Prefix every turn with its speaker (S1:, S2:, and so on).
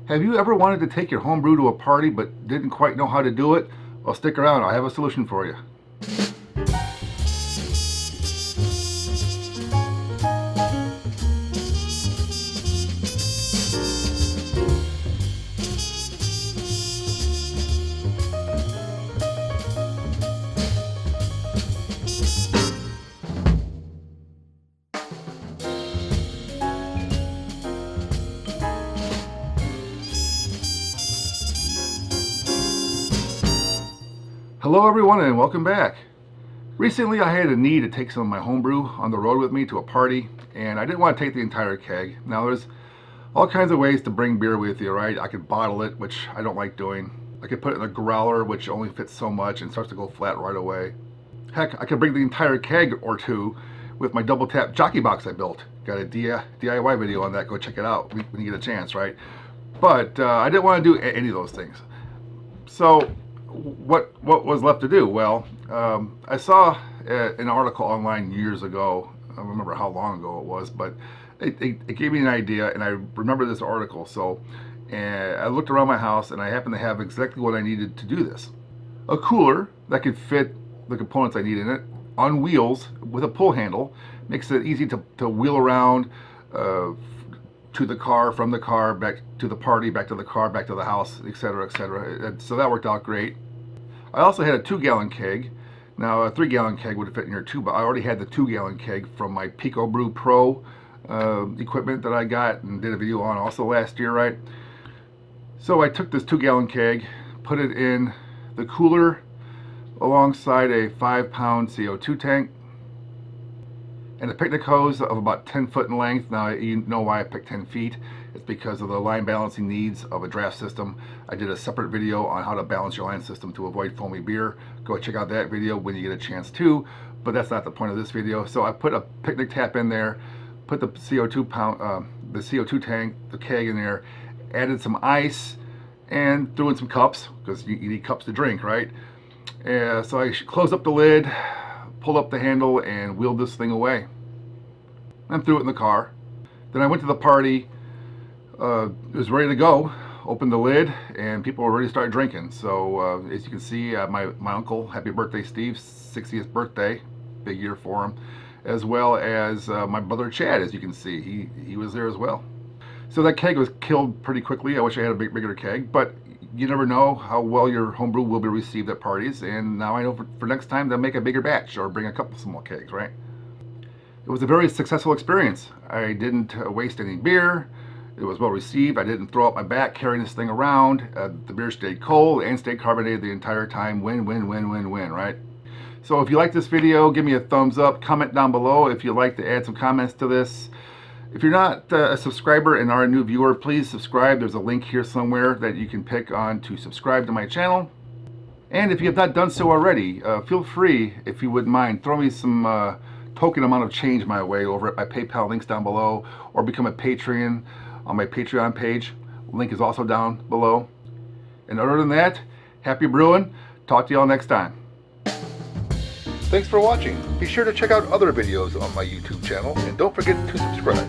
S1: Have you ever wanted to take your homebrew to a party but didn't quite know how to do it? Well, stick around, I have a solution for you. Hello everyone and welcome back. Recently I had a need to take some of my homebrew on the road with me to a party, and I didn't want to take the entire keg. Now there's all kinds of ways to bring beer with you, right? I could bottle it, which I don't like doing. I could put it in a growler, which only fits so much and starts to go flat right away. Heck, I could bring the entire keg or two with my double tap jockey box I built. Got a DIY video on that, go check it out when you get a chance, right? But I didn't want to do any of those things. So what was left to do? Well, I saw an article online years ago. I don't remember how long ago it was, but it gave me an idea, and I remember this article. So I looked around my house, and I happened to have exactly what I needed to do this. A cooler that could fit the components I need in it on wheels with a pull handle. Makes it easy to wheel around to the car, from the car, back to the party, back to the car, back to the house, etc., etc. So that worked out great. I also had a 2-gallon keg. Now a 3-gallon keg would have fit in here too, but I already had the 2-gallon keg from my Brew Pro equipment that I got and did a video on also last year, right? So I took this 2-gallon keg, put it in the cooler alongside a 5-pound CO2 tank, and a picnic hose of about 10 foot in length. Now you know why I picked 10 feet. It's because of the line balancing needs of a draft system. I did a separate video on how to balance your line system to avoid foamy beer. Go check out that video when you get a chance to, but that's not the point of this video. So I put a picnic tap in there, put the CO2 tank, the keg in there, added some ice, and threw in some cups, because you need cups to drink, right? So I closed up the lid, pulled up the handle, and wheeled this thing away and threw it in the car. Then I went to the party. It was ready to go. Opened the lid and people were ready to start drinking. So as you can see, my uncle, happy birthday Steve, 60th birthday, big year for him, as well as my brother Chad, as you can see, he was there as well. So that keg was killed pretty quickly. I wish I had a bigger keg, but you never know how well your homebrew will be received at parties, and now I know for next time to make a bigger batch or bring a couple small kegs, right? It was a very successful experience. I didn't waste any beer. It was well received. I didn't throw up my back carrying this thing around. The beer stayed cold and stayed carbonated the entire time. Win, win, win, win, win, right? So if you like this video, give me a thumbs up. Comment down below if you'd like to add some comments to this. If you're not a subscriber and are a new viewer, please subscribe. There's a link here somewhere that you can pick on to subscribe to my channel. And if you have not done so already, feel free, if you wouldn't mind, throw me some token amount of change my way over at my PayPal links down below, or become a Patreon on my Patreon page. Link is also down below. And other than that, happy brewing. Talk to y'all next time. Thanks for watching. Be sure to check out other videos on my YouTube channel, and don't forget to subscribe.